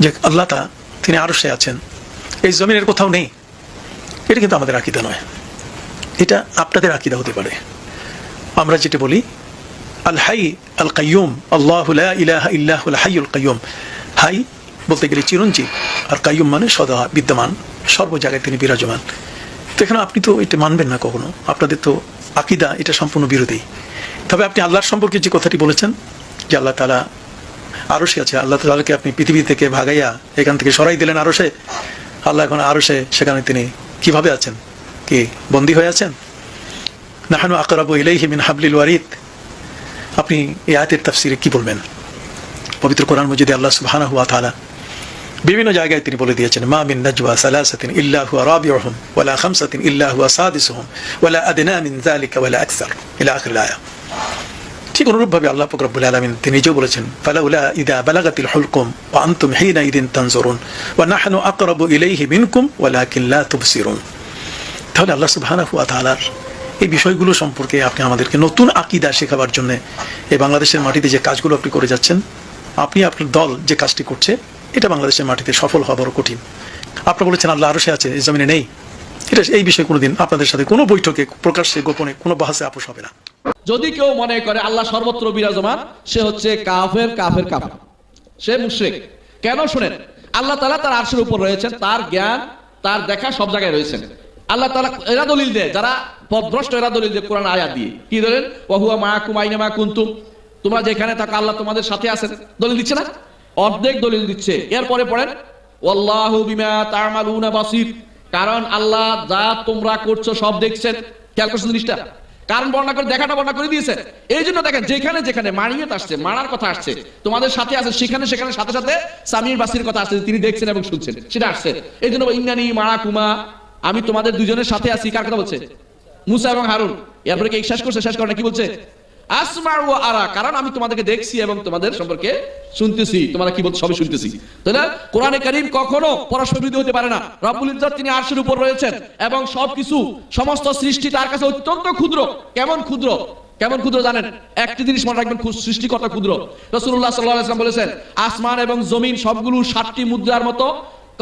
যে আল্লাহ তা তিনি আরশে আছেন, এই জমিনের কোথাও নেই, এটা কিন্তু আমাদের আকীদা নয়, এটা আপনাদের আকীদা হতে পারে। আমরা যেটা বলি আল হাই আল কাইয়ুম, আল্লাহু লা ইলাহা ইল্লাহুল হাইয়ুল কাইয়ুম। হাই বলতে গেলে চিরঞ্জীব, আর কাইয়ুম মানে সদা বিদ্যমান, সর্ব জায়গায় তিনি বিরাজমান। তো এখানে আপনি তো এটা মানবেন না কখনো, আপনাদের তো আকীদা এটা সম্পূর্ণ বিরোধী। তবে আপনি আল্লাহর সম্পর্কে যে কথাটি বলেছেন যে আল্লাহ তাআলা আরশে আছে, আল্লাহ তাআলাকে আপনি পৃথিবী থেকে ভাগাইয়া এখান থেকে সরাই দিলেন আরশে, আল্লাহ এখন আরশে, সেখানে তিনি কিভাবে আছেন? কি বন্দী হয়ে আছেন? নাহনু আকরাবু ইলাইহি মিন হাবলিল ওয়ারিদ। আপনি এই আয়াতের তাফসীরে কি বলবেন? পবিত্র কোরআন মাজিদে আল্লাহ সুবহানাহু ওয়া তাআলা বিভিন্ন জায়গায় তিনি বলে দিয়েছেন, মা মিন নাজওয়া সালাসাতিন ইল্লা হুয়া রাবিউহুম ওয়ালা খামসাতিন ইল্লা হুয়া সাদিসুহুম ওয়ালা আদনা মিন যালিকা ওয়ালা আকসার ইলা আখিরিল আয়াত। ঠিক অনুরূপভাবে আল্লাহ পাক রব্বুল আলামিন তিনি নিজেও বলেছেন, ফালাউলা ইযা বালাগাতিল হুলকুম ওয়া আনতুম হিনা ইযিন তানজুরুন ওয়া নাহনু আকরাবু ইলাইহি মিনকুম ওয়ালাকিন লা তুবসিরুন। তাহলে আল্লাহ সুবহানাহু ওয়া তাআলার এই বিষয়গুলো সম্পর্কে আপনি আমাদেরকে নতুন আকীদা শেখাবার জন্য এই বাংলাদেশের মাটিতে যে কাজগুলো আপনি করে যাচ্ছেন, আপনি আপনার দল যে কাজটি করছে, এটা বাংলাদেশের মাটিতে সফল হওয়া বড় কঠিন। আপনারা বলেছেন আল্লাহ আরশে আছে, এই জমিনে নেই, এটা এই বিষয়ে কোনোদিন আপনাদের সাথে কোনো বৈঠকে প্রকাশ্যে গোপনে কোনো বাহাসে আপোষ হবে না। যদি কেউ মনে করে আল্লাহ সর্বত্র বিরাজমান, সে হচ্ছে কাফের কাফের কাফের, সে মুশরিক। কেন শুনেন, আল্লাহ তাআলা তার আরশের উপর রয়েছেন, তার জ্ঞান তার দেখা সব জায়গায় রয়েছেন। আল্লাহ তাআলা এরা দলিল দেয়, যারা পথভ্রষ্ট এরা দলিল দেয় কোরআন আয়াত দিয়ে। কি ধরেন, ওয়া হুয়া মাআকুম আইনামা কুনতুম, তোমরা যেখানে থাকো আল্লাহ তোমাদের সাথে আছেন, দলিল দিচ্ছে না? অর্ধেক দলিল দিচ্ছে। এরপরে পড়েন ওয়াল্লাহু বিমা তা'মালুনা বাসীর, কারণ আল্লাহ যা তোমরা করছো সব দেখছেন। খেয়াল করছেন জিনিসটা? কারণ বর্ণনা করে, দেখাটা বর্ণনা করে দিয়েছে। এই জন্য দেখেন যেখানে যেখানে মারিয়ত আসছে, মারার কথা আসছে, তোমাদের সাথে আছে, সেখানে সেখানে সাথে সাথে সামির বাসির কথা আসছে, তিনি দেখছেন এবং শুনছেন, সেটা আসছে। এই জন্য ইন্নানি মাআকুমা, আমি তোমাদের দুজনের সাথে আছি। কার কথা বলছে? মুসা এবং হারুন। এরপরে কি শেষ করছে? শেষ করে কি বলছে? আসমাউ ওয়া আরা, কারণ আমি তোমাদেরকে দেখছি এবং তোমাদের সম্পর্কে শুনতেছি, তোমরা কি বলছো সবই শুনতেছি। তাই না? কোরআনে কারীম কখনো পরস্পর বিরোধী হতে পারে না। রব্বুল ইজ্জত তিনি আরশের উপর রয়েছেন এবং সবকিছু সমস্ত সৃষ্টি তার কাছে অত্যন্ত ক্ষুদ্র। কেমন ক্ষুদ্র? কেমন ক্ষুদ্র জানেন? একটি জিনিস মনে রাখবেন, সৃষ্টি কত ক্ষুদ্র। রাসূলুল্লাহ সাল্লাল্লাহু আলাইহি ওয়াসাল্লাম বলেছেন, আসমান এবং জমিন সবগুলো 7টি মুদ্রার মতো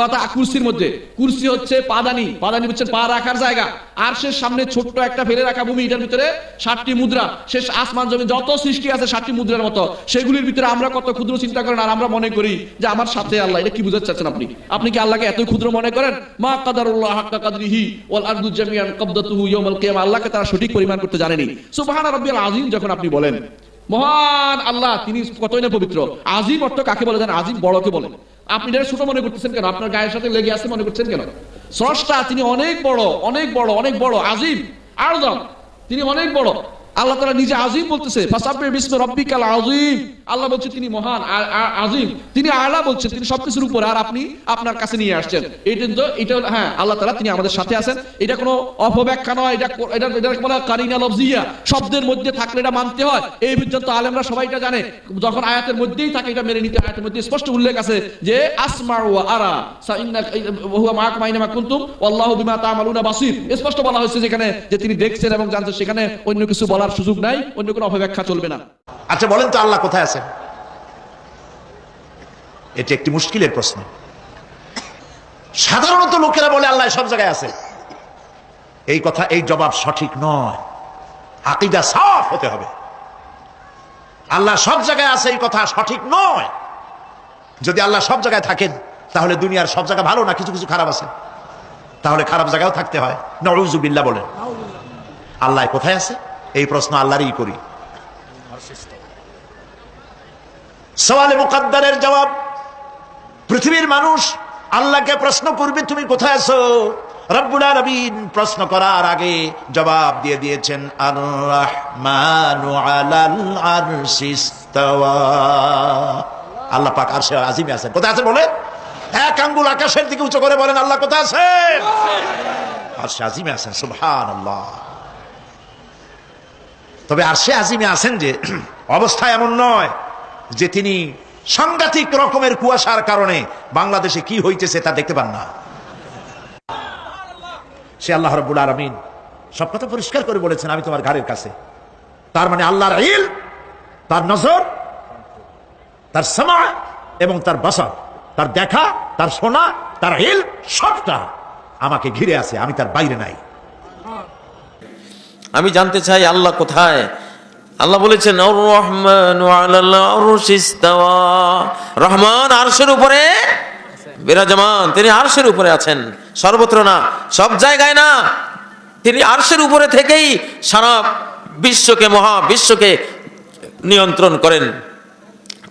কথা। কুরসির মধ্যে, কুরসি হচ্ছে পাদানি, পাদানি হচ্ছে পা রাখার জায়গা। আর সে সামনে ছোট্ট একটা ফেলে রাখা ভূমি, এটার ভিতরে 7টি মুদ্রা। শেষ আসমান জমি যত সৃষ্টি আছে 7টি মুদ্রার মতো, সেগুলির ভিতরে আমরা কত ক্ষুদ্র চিন্তা করেন, আর আমরা মনে করি যে আমার সাথে আল্লাহ। এটা কি বুঝাতে চাচ্ছেন আপনি? আপনি কি আল্লাহকে এতই ক্ষুদ্র মনে করেন? মা কাদারুল্লাহ হাক্কা কাদরিহি ওয়াল আরদু জামিআন কবদাতুহু ইয়াউমাল কিয়ামা, আল্লাহকে তারা সঠিক পরিমাণ করতে জানেনি। সুবহানা রাব্বিয়াল আযীম যখন আপনি বলেন, মহান আল্লাহ তিনি কতই না পবিত্র। আযীম অর্থ কাকে বলে জানেন? আযীম বড়কে বলেন। আপনি এটা ছোট মনে করতেছেন কেন? আপনার গায়ের সাথে লেগে আছে মনে করছেন কেন? স্রষ্টা তিনি অনেক বড়, অনেক বড়, অনেক বড়। আযীম আযম, তিনি অনেক বড়। আল্লাহ তাআলা নিজে আযীম বলতেছে, ফাসাব্বিহ বিসমি রাব্বিকাল আযীম। আল্লাহ বলছে তিনি মহান, আযীম, তিনি আলা বলছেন, তিনি সবকিছুর উপরে, আর আপনি আপনার কাছে নিয়ে আসছেন। এটা তো এটা হ্যাঁ, আল্লাহ তাআলা তিনি আমাদের সাথে আছেন। এটা কোনো অপব্যাখ্যা নয়, এটা বলা কারিনা লফজিয়া, শব্দের মধ্যে থাকলে এটা মানতে হয়। এই পর্যন্ত আলেমরা সবাই এটা জানে। যখন আয়াতের মধ্যেই থাকে এটা মেনে নিতে। আয়াতের মধ্যে স্পষ্ট উল্লেখ আছে যে আসমাউ ওয়া আরা ইন্না ওয়া হুয়া মাআকুম আইনামা কুনতুম ওয়াল্লাহু বিমা তা'মালুনা বাসীর। স্পষ্ট বলা হয়েছে যেখানে যে তিনি দেখছেন এবং জানছেন, সেখানে অন্য কিছু বলার সুযোগ নাই, অন্য কোনো অপব্যাখ্যা চলবে না। আচ্ছা বলেন তো আল্লাহ কোথায় আছেন? এটি একটি মুশকিলের প্রশ্ন। সাধারণত লোকেরা বলে আল্লাহ সব জায়গায় আছে। এই কথা, এই জবাব সঠিক নয়। আকীদা সাফ হতে হবে। আল্লাহ সব জায়গায় আছে এই কথা সঠিক নয়। যদি আল্লাহ সব জায়গায় থাকেন, তাহলে দুনিয়ার সব জায়গা ভালো না, কিছু কিছু খারাপ আছে। তাহলে খারাপ জায়গাও থাকতে হয়। নাউযুবিল্লাহ বলেন। আল্লাহ কোথায় আছে? এই প্রশ্ন আল্লাহরই করি। সওয়ালে মুকাদ্দারের জবাব, পৃথিবীর মানুষ আল্লাহকে প্রশ্ন করবে তুমি কোথায় আছো। রব্বুল আলামিন প্রশ্ন করার আগে জবাব দিয়ে দিয়েছেন, আর রাহমানু আলাল আরশি ইস্তাওয়া। আল্লাহ পাক আরশে আজিমে আছেন। কোথায় আছেন বলে? এক আঙ্গুল আকাশের দিকে উঁচু করে বলেন আল্লাহ কোথায় আছেন? আরশে আজিমে আছেন। সুবহানাল্লাহ। তবে আরশে আজিমে আছেন যে অবস্থা এমন নয় যে তিনি সাংঘাতিক রকমের কুয়াশার কারণে বাংলাদেশে কি হইতেছে তা দেখতে পান না। সে আল্লাহ রাব্বুল আলামিন সব কথা পরিষ্কার করে বলেছেন, আমি তোমার ঘাড়ের কাছে। তার মানে আল্লাহর ইলম, তার নজর, তার সামা এবং তার বাসার তার দেখা, তার শোনা, তার হিল, সবটা আমাকে ঘিরে আছে, আমি তার বাইরে নাই। আমি জানতে চাই আল্লাহ কোথায়। আল্লাহ বলেছেন আর রহমান আলাল আরশি ইস্তাওয়া, রহমান আরশের উপরে বিরাজমান, তিনি আরশের উপরে আছেন, সর্বত্র না, সব জায়গায় না, তিনি আরশের উপরে থেকেই সারা বিশ্বকে, মহাবিশ্বকে নিয়ন্ত্রণ করেন।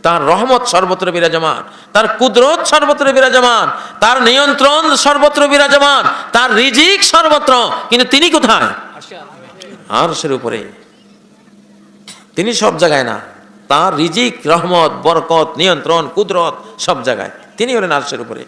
তার রহমত সর্বত্র বিরাজমান, তার কুদরত সর্বত্র বিরাজমান, তার নিয়ন্ত্রণ সর্বত্র বিরাজমান, তার রিজিক সর্বত্র, কিন্তু তিনি কোথায়? আরশের উপরে। তিনি সব জায়গায় না, তার রিজিক, রহমত, বরকত, নিয়ন্ত্রণ, কুদরত সব জায়গায়, তিনি হলেন আরশের উপরে।